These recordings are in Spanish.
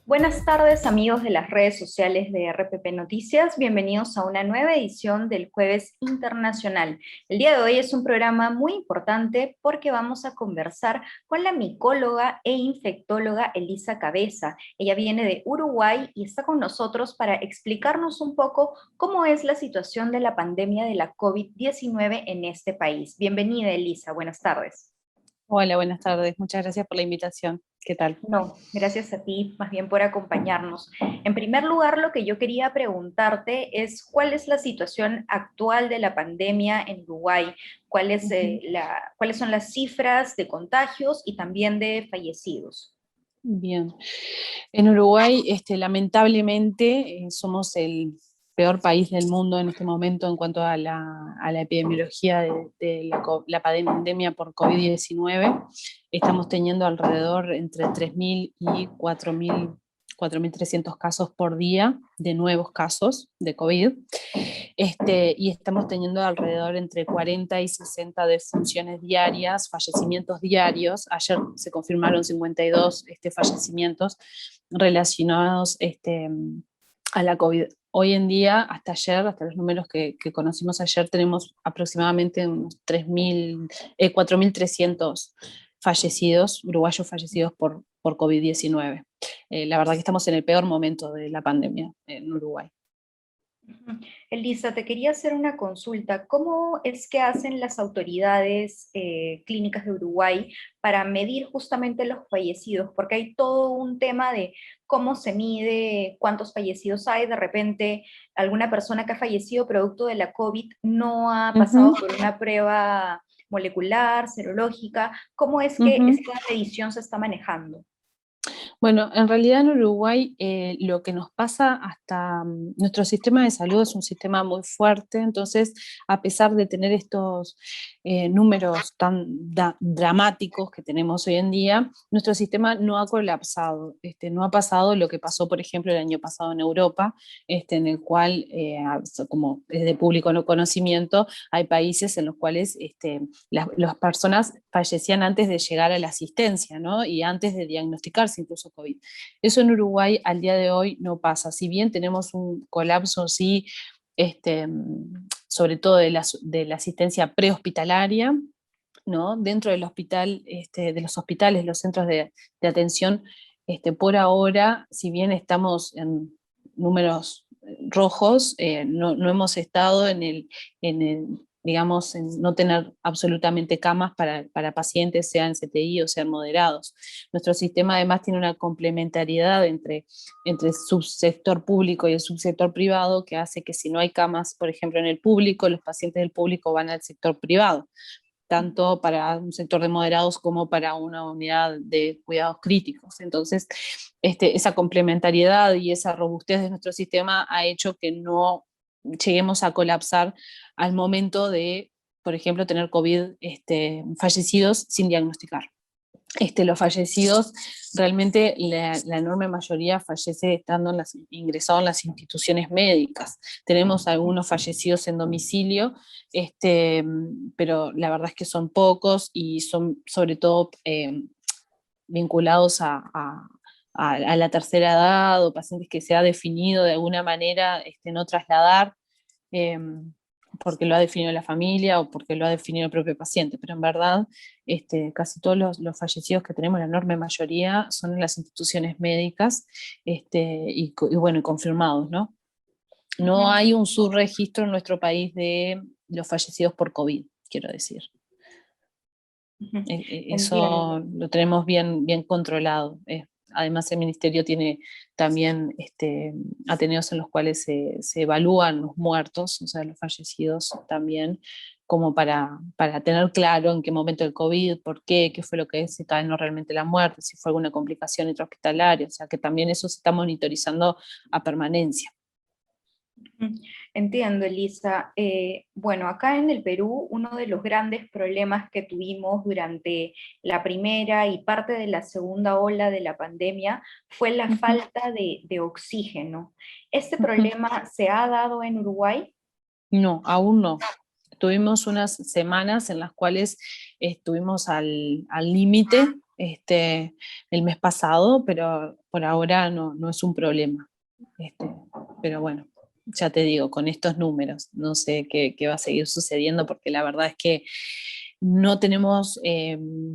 Buenas tardes, amigos de las redes sociales de RPP Noticias. Bienvenidos a una nueva edición del Jueves Internacional. El día de hoy es un programa muy importante porque vamos a conversar con la micóloga e infectóloga Elisa Cabeza. Ella viene de Uruguay y está con nosotros para explicarnos un poco cómo es la situación de la pandemia de la COVID-19 en este país. Bienvenida, Elisa. Buenas tardes. Hola, buenas tardes. Muchas gracias por la invitación. ¿Qué tal? No, gracias a ti, más bien por acompañarnos. En primer lugar, lo que yo quería preguntarte es cuál es la situación actual de la pandemia en Uruguay, Ujú. cuáles son las cifras de contagios y también de fallecidos. Bien. En Uruguay, lamentablemente, somos el peor país del mundo en este momento en cuanto a la epidemiología de la pandemia por COVID-19. Estamos teniendo alrededor entre 3.000 y 4.300 casos por día de nuevos casos de COVID. Y estamos teniendo alrededor entre 40 y 60 defunciones diarias, fallecimientos diarios. Ayer se confirmaron 52 fallecimientos relacionados a la COVID. Hoy en día, hasta ayer, hasta los números que conocimos ayer, tenemos aproximadamente unos 4.300 fallecidos, uruguayos fallecidos por COVID-19. La verdad que estamos en el peor momento de la pandemia en Uruguay. Elisa, te quería hacer una consulta. ¿Cómo es que hacen las autoridades clínicas de Uruguay para medir justamente los fallecidos? Porque hay todo un tema de cómo se mide, cuántos fallecidos hay. De repente, alguna persona que ha fallecido producto de la COVID no ha pasado Ujú, por una prueba molecular, serológica. ¿Cómo es que ujú. esta medición se está manejando? Bueno, en realidad en Uruguay lo que nos pasa hasta nuestro sistema de salud es un sistema muy fuerte, entonces a pesar de tener estos números tan dramáticos que tenemos hoy en día, nuestro sistema no ha colapsado, no ha pasado lo que pasó, por ejemplo, el año pasado en Europa, en el cual, como es de público no conocimiento, hay países en los cuales las personas fallecían antes de llegar a la asistencia, ¿no? Y antes de diagnosticarse incluso COVID. Eso en Uruguay al día de hoy no pasa. Si bien tenemos un colapso, sí, este, sobre todo de la asistencia prehospitalaria, ¿no? Dentro del hospital, de los hospitales, los centros de atención, por ahora, si bien estamos en números rojos, no hemos estado en el, digamos, en no tener absolutamente camas para pacientes, sean CTI o sean moderados. Nuestro sistema además tiene una complementariedad entre el subsector público y el subsector privado que hace que si no hay camas, por ejemplo, en el público, los pacientes del público van al sector privado tanto para un sector de moderados como para una unidad de cuidados críticos. Entonces, esa complementariedad y esa robustez de nuestro sistema ha hecho que no lleguemos a colapsar al momento de, por ejemplo, tener COVID fallecidos sin diagnosticar. Los fallecidos, realmente la enorme mayoría fallece estando ingresado en las instituciones médicas. Tenemos algunos fallecidos en domicilio, pero la verdad es que son pocos y son sobre todo vinculados a la tercera edad o pacientes que se ha definido de alguna manera no trasladar. Eh, porque lo ha definido la familia o porque lo ha definido el propio paciente, pero en verdad casi todos los fallecidos que tenemos, la enorme mayoría, son en las instituciones médicas y bueno, y confirmados, ¿no? No hay un subregistro en nuestro país de los fallecidos por COVID, quiero decir. Eso Entiendo. lo tenemos bien, bien controlado. Además, el ministerio tiene también ateneos en los cuales se evalúan los muertos, o sea, los fallecidos también, como para tener claro en qué momento el COVID, por qué fue lo que desencadenó realmente la muerte, si fue alguna complicación intrahospitalaria, o sea, que también eso se está monitorizando a permanencia. Entiendo, Elisa. Bueno, acá en el Perú, uno de los grandes problemas que tuvimos durante la primera y parte de la segunda ola de la pandemia fue la Ujú, falta de oxígeno. ¿Este ujú. problema se ha dado en Uruguay? No, aún no. Tuvimos unas semanas en las cuales estuvimos al límite el mes pasado, pero por ahora no es un problema. Pero bueno, ya te digo, con estos números, no sé qué va a seguir sucediendo, porque la verdad es que no tenemos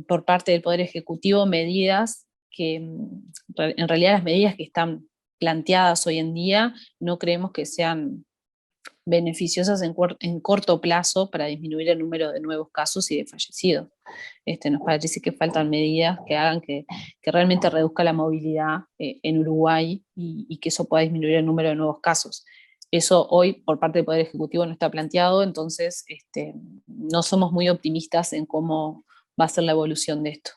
por parte del Poder Ejecutivo medidas que, en realidad las medidas que están planteadas hoy en día no creemos que sean beneficiosas en corto plazo para disminuir el número de nuevos casos y de fallecidos. Nos parece que faltan medidas que hagan que realmente reduzca la movilidad en Uruguay y que eso pueda disminuir el número de nuevos casos. Eso hoy por parte del Poder Ejecutivo no está planteado, entonces no somos muy optimistas en cómo va a ser la evolución de esto.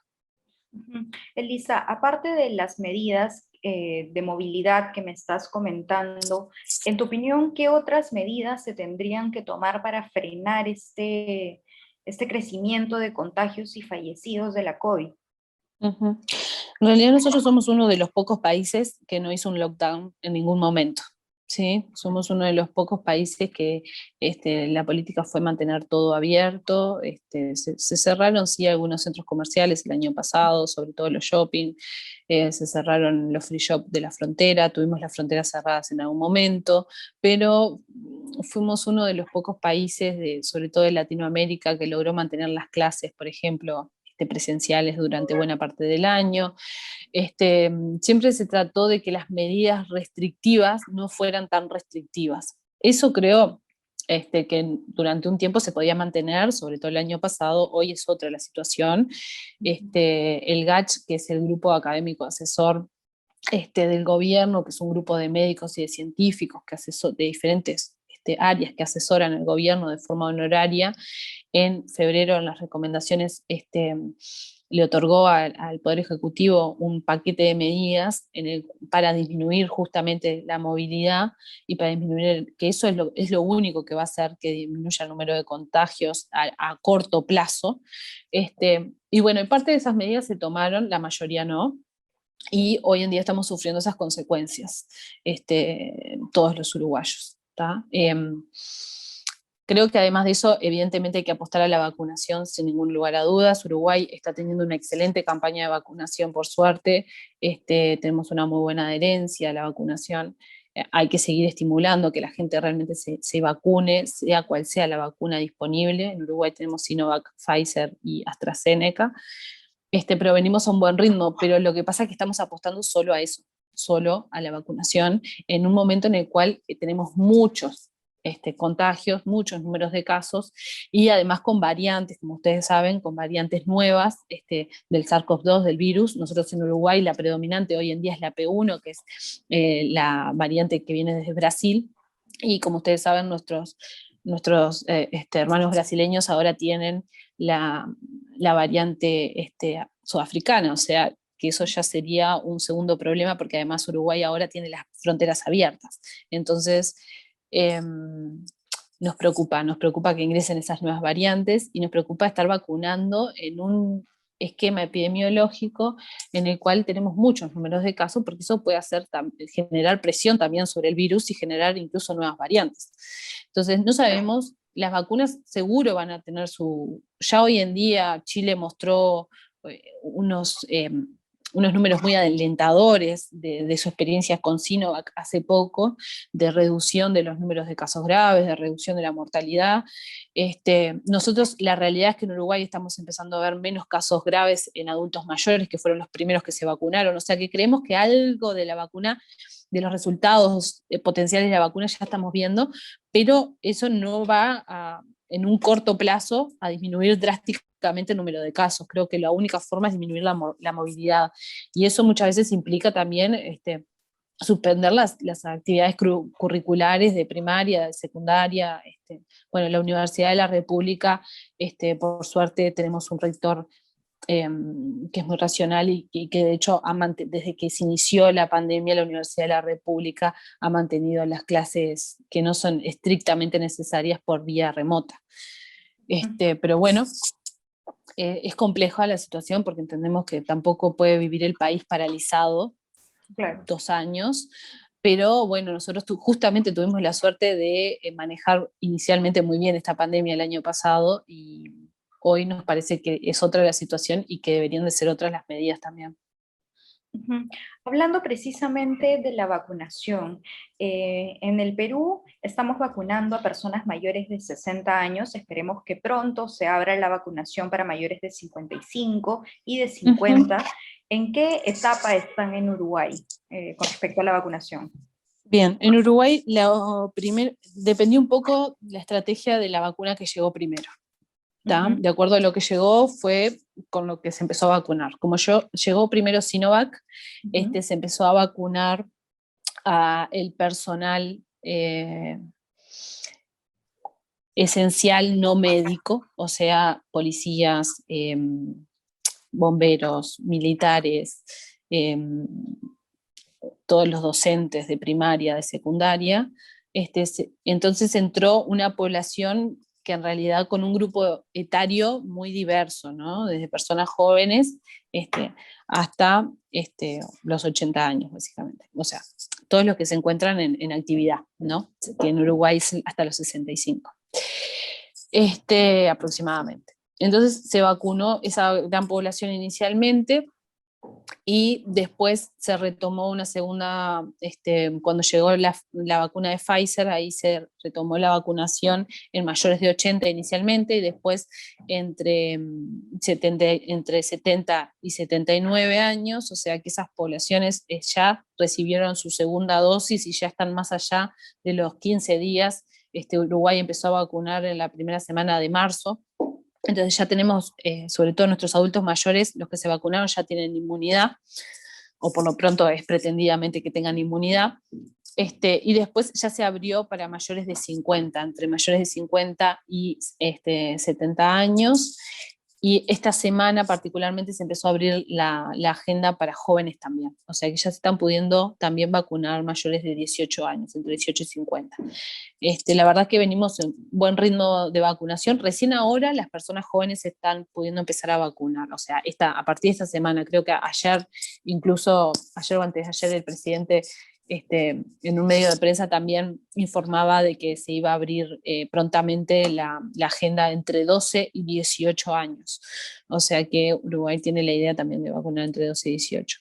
Elisa, aparte de las medidas de movilidad que me estás comentando, en tu opinión, ¿qué otras medidas se tendrían que tomar para frenar este crecimiento de contagios y fallecidos de la COVID? Uh-huh. En realidad nosotros somos uno de los pocos países que no hizo un lockdown en ningún momento. ¿Sí? Somos uno de los pocos países que la política fue mantener todo abierto. Se cerraron sí algunos centros comerciales el año pasado, sobre todo los shopping, se cerraron los free shop de la frontera, tuvimos las fronteras cerradas en algún momento, pero fuimos uno de los pocos países, sobre todo de Latinoamérica, que logró mantener las clases, por ejemplo, presenciales durante buena parte del año. Siempre se trató de que las medidas restrictivas no fueran tan restrictivas. Eso creo que durante un tiempo se podía mantener, sobre todo el año pasado. Hoy es otra la situación. El GACH, que es el grupo académico asesor del gobierno, que es un grupo de médicos y de científicos de diferentes áreas que asesoran al gobierno de forma honoraria, en febrero en las recomendaciones le otorgó al Poder Ejecutivo un paquete de medidas para disminuir justamente la movilidad y para disminuir, que eso es lo único que va a hacer que disminuya el número de contagios a corto plazo. Y bueno, en parte de esas medidas se tomaron, la mayoría no, y hoy en día estamos sufriendo esas consecuencias, todos los uruguayos. Creo que además de eso, evidentemente hay que apostar a la vacunación sin ningún lugar a dudas. Uruguay está teniendo una excelente campaña de vacunación, por suerte. Tenemos una muy buena adherencia a la vacunación. Hay que seguir estimulando que la gente realmente se vacune, sea cual sea la vacuna disponible. En Uruguay tenemos Sinovac, Pfizer y AstraZeneca. Pero venimos a un buen ritmo, pero lo que pasa es que estamos apostando solo a eso, solo a la vacunación, en un momento en el cual tenemos muchos contagios, muchos números de casos, y además con variantes, como ustedes saben, con variantes nuevas del SARS-CoV-2, del virus. Nosotros en Uruguay la predominante hoy en día es la P1, que es la variante que viene desde Brasil, y como ustedes saben, nuestros hermanos brasileños ahora tienen la variante sudafricana, o sea, que eso ya sería un segundo problema, porque además Uruguay ahora tiene las fronteras abiertas. Entonces, nos preocupa que ingresen esas nuevas variantes y nos preocupa estar vacunando en un esquema epidemiológico en el cual tenemos muchos números de casos, porque eso puede generar presión también sobre el virus y generar incluso nuevas variantes. Entonces, no sabemos, las vacunas seguro van a tener ya hoy en día Chile mostró unos números muy alentadores de su experiencia con Sinovac hace poco, de reducción de los números de casos graves, de reducción de la mortalidad. Nosotros, la realidad es que en Uruguay estamos empezando a ver menos casos graves en adultos mayores, que fueron los primeros que se vacunaron, o sea que creemos que algo de la vacuna, de los resultados potenciales de la vacuna ya estamos viendo, pero eso no va en un corto plazo a disminuir drásticamente el número de casos. Creo que la única forma es disminuir la movilidad, y eso muchas veces implica también suspender las actividades curriculares de primaria, de secundaria. Bueno, la Universidad de la República, por suerte tenemos un rector que es muy racional y que de hecho desde que se inició la pandemia, la Universidad de la República ha mantenido las clases que no son estrictamente necesarias por vía remota. Pero bueno, es compleja la situación porque entendemos que tampoco puede vivir el país paralizado. Claro. 2 años, pero bueno, nosotros justamente tuvimos la suerte de manejar inicialmente muy bien esta pandemia el año pasado, y hoy nos parece que es otra la situación y que deberían de ser otras las medidas también. Ujú. Hablando precisamente de la vacunación, en el Perú estamos vacunando a personas mayores de 60 años, esperemos que pronto se abra la vacunación para mayores de 55 y de Ujú. 50. ¿En qué etapa están en Uruguay con respecto a la vacunación? Bien, en Uruguay dependió un poco la estrategia de la vacuna que llegó primero. ¿Tá? Ujú, De acuerdo a lo que llegó fue con lo que se empezó a vacunar. Como llegó primero Sinovac, ujú. se empezó a vacunar a el personal esencial no médico, o sea, policías, bomberos, militares, eh, todos los docentes de primaria, de secundaria. Entonces entró una población que en realidad con un grupo etario muy diverso, ¿no? Desde personas jóvenes hasta los 80 años, básicamente. O sea, todos los que se encuentran en actividad, ¿no? Que en Uruguay es hasta los 65, aproximadamente. Entonces se vacunó esa gran población inicialmente, y después se retomó una segunda, cuando llegó la vacuna de Pfizer, ahí se retomó la vacunación en mayores de 80 inicialmente, y después entre 70 y 79 años, o sea que esas poblaciones ya recibieron su segunda dosis y ya están más allá de los 15 días. Uruguay empezó a vacunar en la primera semana de marzo. Entonces ya tenemos, sobre todo nuestros adultos mayores, los que se vacunaron ya tienen inmunidad, o por lo pronto es pretendidamente que tengan inmunidad. Y después ya se abrió para mayores de 50, entre mayores de 50 y 70 años. Y esta semana particularmente se empezó a abrir la agenda para jóvenes también. O sea que ya se están pudiendo también vacunar mayores de 18 años, entre 18 y 50. La verdad que venimos en buen ritmo de vacunación. Recién ahora las personas jóvenes están pudiendo empezar a vacunar. O sea, a partir de esta semana, creo que ayer, incluso ayer o antes de ayer, el presidente en un medio de prensa también informaba de que se iba a abrir prontamente la agenda entre 12 y 18 años. O sea que Uruguay tiene la idea también de vacunar entre 12 y 18.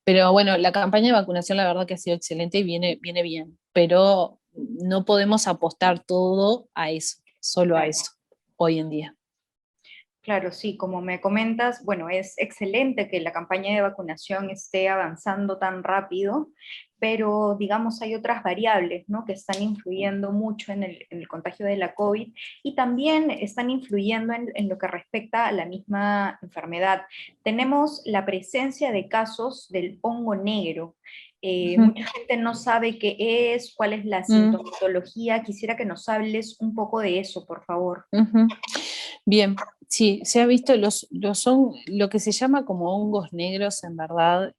Pero bueno, la campaña de vacunación la verdad que ha sido excelente y viene bien, pero no podemos apostar todo a eso, solo a Claro. eso, hoy en día. Claro, sí, como me comentas, bueno, es excelente que la campaña de vacunación esté avanzando tan rápido, pero digamos hay otras variables, ¿no? Que están influyendo mucho en el contagio de la COVID y también están influyendo en lo que respecta a la misma enfermedad. Tenemos la presencia de casos del hongo negro. Ujú. Mucha gente no sabe qué es, cuál es la Mm, sintomatología. Quisiera que nos hables un poco de eso, por favor. ujú. Bien, sí, se ha visto lo que se llama como hongos negros, en verdad,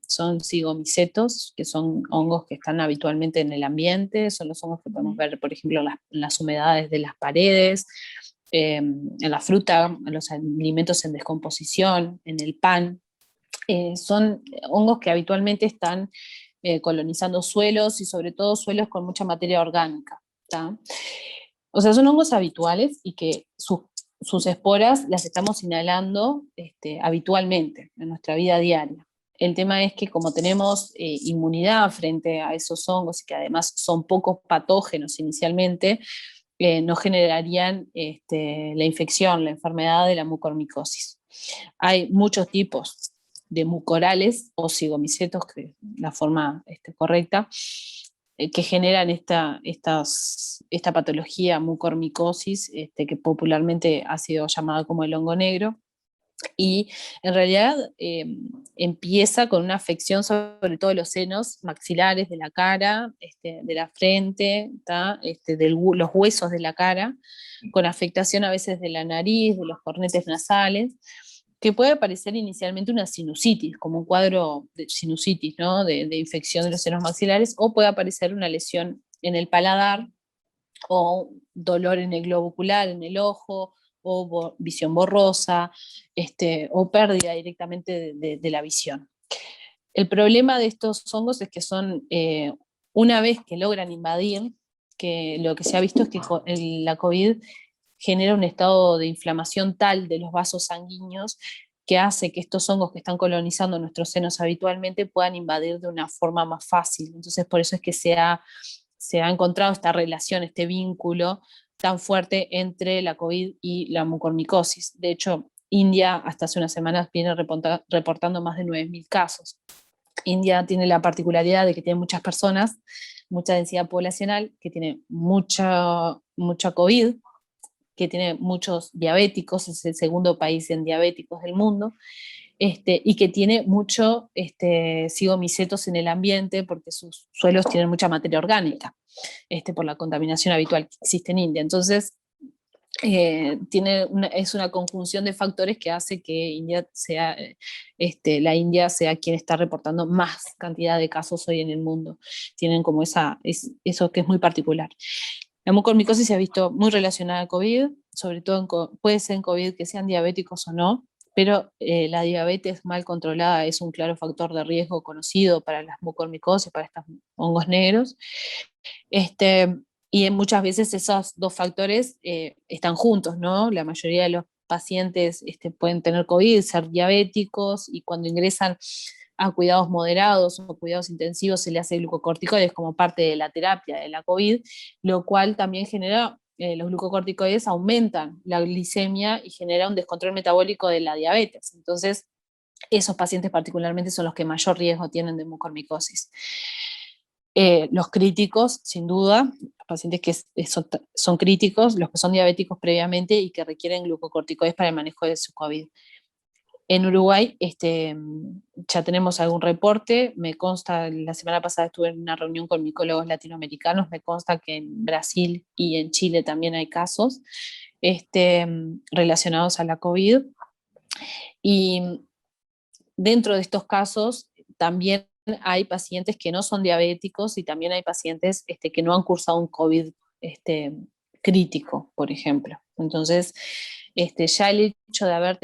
son cigomicetos, que son hongos que están habitualmente en el ambiente, son los hongos que podemos ver, por ejemplo, en las humedades de las paredes, en la fruta, en los alimentos en descomposición, en el pan. Son hongos que habitualmente están colonizando suelos, y sobre todo suelos con mucha materia orgánica. ¿Tá? O sea, son hongos habituales y que sus esporas las estamos inhalando habitualmente en nuestra vida diaria. El tema es que como tenemos inmunidad frente a esos hongos, y que además son pocos patógenos inicialmente, no generarían la infección, la enfermedad de la mucormicosis. Hay muchos tipos de mucorales o cigomicetos, que es la forma correcta, que generan esta patología mucormicosis, que popularmente ha sido llamada como el hongo negro. Y en realidad empieza con una afección sobre todo de los senos maxilares de la cara, de la frente, los huesos de la cara, con afectación a veces de la nariz, de los cornetes nasales, que puede aparecer inicialmente una sinusitis, como un cuadro de sinusitis, ¿no? de infección de los senos maxilares, o puede aparecer una lesión en el paladar, o dolor en el globo ocular, en el ojo, o visión borrosa, o pérdida directamente de la visión. El problema de estos hongos es que son, una vez que logran invadir, que lo que se ha visto es que la COVID genera un estado de inflamación tal de los vasos sanguíneos que hace que estos hongos que están colonizando nuestros senos habitualmente puedan invadir de una forma más fácil. Entonces, por eso es que se ha encontrado esta relación, este vínculo tan fuerte entre la COVID y la mucormicosis. De hecho, India hasta hace unas semanas viene reportando más de 9.000 casos. India tiene la particularidad de que tiene muchas personas, mucha densidad poblacional, que tiene mucha COVID, que tiene muchos diabéticos, es el segundo país en diabéticos del mundo, y que tiene mucho cigomicetos en el ambiente porque sus suelos tienen mucha materia orgánica, por la contaminación habitual que existe en India. Entonces, es una conjunción de factores que hace que India sea, la India sea quien está reportando más cantidad de casos hoy en el mundo. Tienen como eso que es muy particular. La mucormicosis se ha visto muy relacionada al COVID, sobre todo puede ser en COVID que sean diabéticos o no, pero la diabetes mal controlada es un claro factor de riesgo conocido para las mucormicosis, para estos hongos negros. Y muchas veces esos dos factores están juntos, ¿no? La mayoría de los pacientes pueden tener COVID, ser diabéticos, y cuando ingresan a cuidados moderados o cuidados intensivos se le hace glucocorticoides como parte de la terapia de la COVID, lo cual también genera, los glucocorticoides aumentan la glicemia y genera un descontrol metabólico de la diabetes. Entonces, esos pacientes particularmente son los que mayor riesgo tienen de mucormicosis. Los críticos, sin duda, los pacientes que son críticos, los que son diabéticos previamente y que requieren glucocorticoides para el manejo de su COVID. En Uruguay ya tenemos algún reporte, me consta, la semana pasada estuve en una reunión con micólogos latinoamericanos, me consta que en Brasil y en Chile también hay casos relacionados a la COVID. Y dentro de estos casos también hay pacientes que no son diabéticos y también hay pacientes que no han cursado un COVID crítico, por ejemplo. Entonces, ya el hecho de haber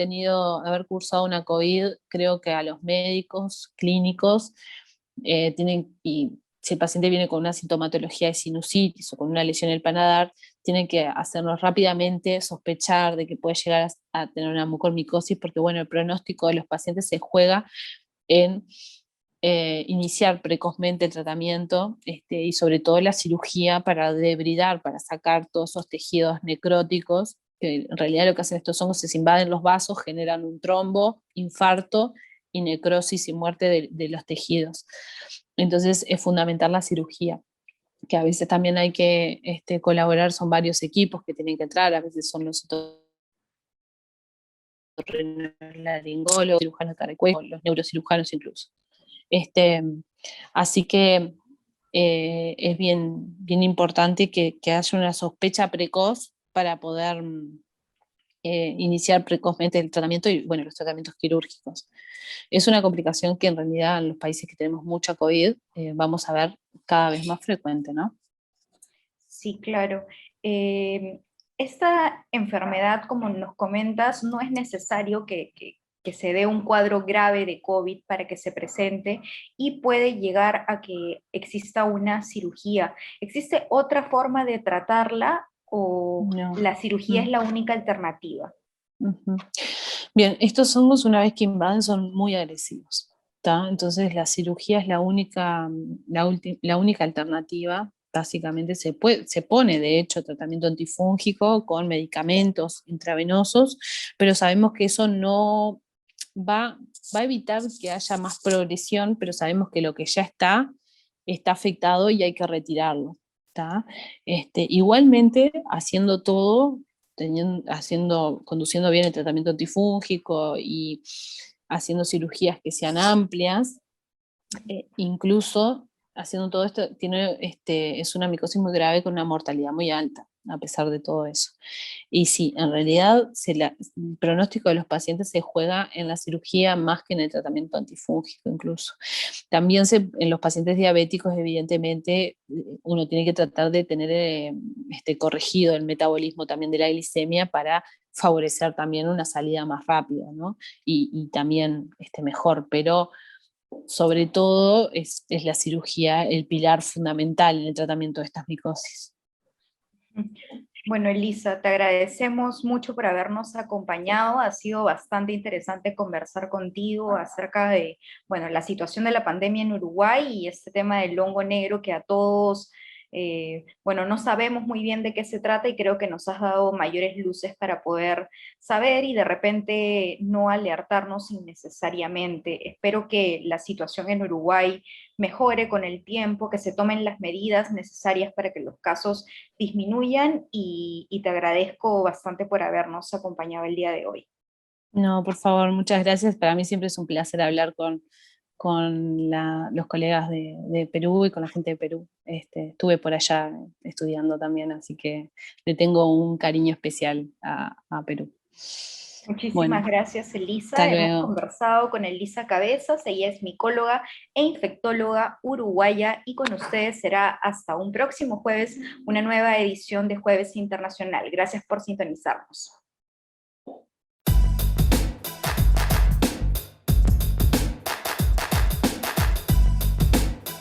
cursado una COVID, creo que a los médicos clínicos y si el paciente viene con una sintomatología de sinusitis o con una lesión en el paladar, tienen que hacernos rápidamente sospechar de que puede llegar a tener una mucormicosis, porque bueno, el pronóstico de los pacientes se juega en iniciar precozmente el tratamiento y sobre todo la cirugía para debridar, para sacar todos esos tejidos necróticos, que en realidad lo que hacen estos hongos es invaden los vasos, generan un trombo, infarto y necrosis y muerte de los tejidos. Entonces es fundamental la cirugía, que a veces también hay que colaborar, son varios equipos que tienen que entrar, a veces son los laringólogos, cirujanos de cuello, los neurocirujanos incluso. Así que es bien importante que haya una sospecha precoz para poder iniciar precozmente el tratamiento y bueno, los tratamientos quirúrgicos. Es una complicación que en realidad en los países que tenemos mucha COVID vamos a ver cada vez más frecuente, ¿no? Sí, claro. Esta enfermedad, como nos comentas, no es necesario que se dé un cuadro grave de COVID para que se presente y puede llegar a que exista una cirugía. ¿Existe otra forma de tratarla o No. la cirugía es la única alternativa? Uh-huh. Bien, estos hongos una vez que invaden son muy agresivos, ¿tá? Entonces la cirugía es la única alternativa. Básicamente se pone de hecho tratamiento antifúngico con medicamentos intravenosos, pero sabemos que eso no va a evitar que haya más progresión, pero sabemos que lo que ya está afectado y hay que retirarlo, ¿tá? Igualmente, haciendo todo, conduciendo bien el tratamiento antifúngico y haciendo cirugías que sean amplias, incluso haciendo todo esto, es una micosis muy grave con una mortalidad muy alta, a pesar de todo eso. Y sí, en realidad el pronóstico de los pacientes se juega en la cirugía más que en el tratamiento antifúngico incluso. También en los pacientes diabéticos, evidentemente, uno tiene que tratar de tener corregido el metabolismo también de la glicemia para favorecer también una salida más rápida, ¿no? Y también mejor, pero sobre todo es la cirugía el pilar fundamental en el tratamiento de estas micosis. Bueno, Elisa, te agradecemos mucho por habernos acompañado. Ha sido bastante interesante conversar contigo acerca de, bueno, la situación de la pandemia en Uruguay y este tema del hongo negro que a todos, bueno, no sabemos muy bien de qué se trata y creo que nos has dado mayores luces para poder saber y de repente no alertarnos innecesariamente. Espero que la situación en Uruguay mejore con el tiempo, que se tomen las medidas necesarias para que los casos disminuyan y te agradezco bastante por habernos acompañado el día de hoy. No, por favor, muchas gracias. Para mí siempre es un placer hablar con los colegas de Perú y con la gente de Perú. Estuve por allá estudiando también, así que le tengo un cariño especial a Perú. Muchísimas Bueno, gracias, hasta Elisa. Hemos luego. conversado con Elisa Cabezas, ella es micóloga e infectóloga uruguaya y con ustedes será hasta un próximo jueves una nueva edición de Jueves Internacional. Gracias por sintonizarnos.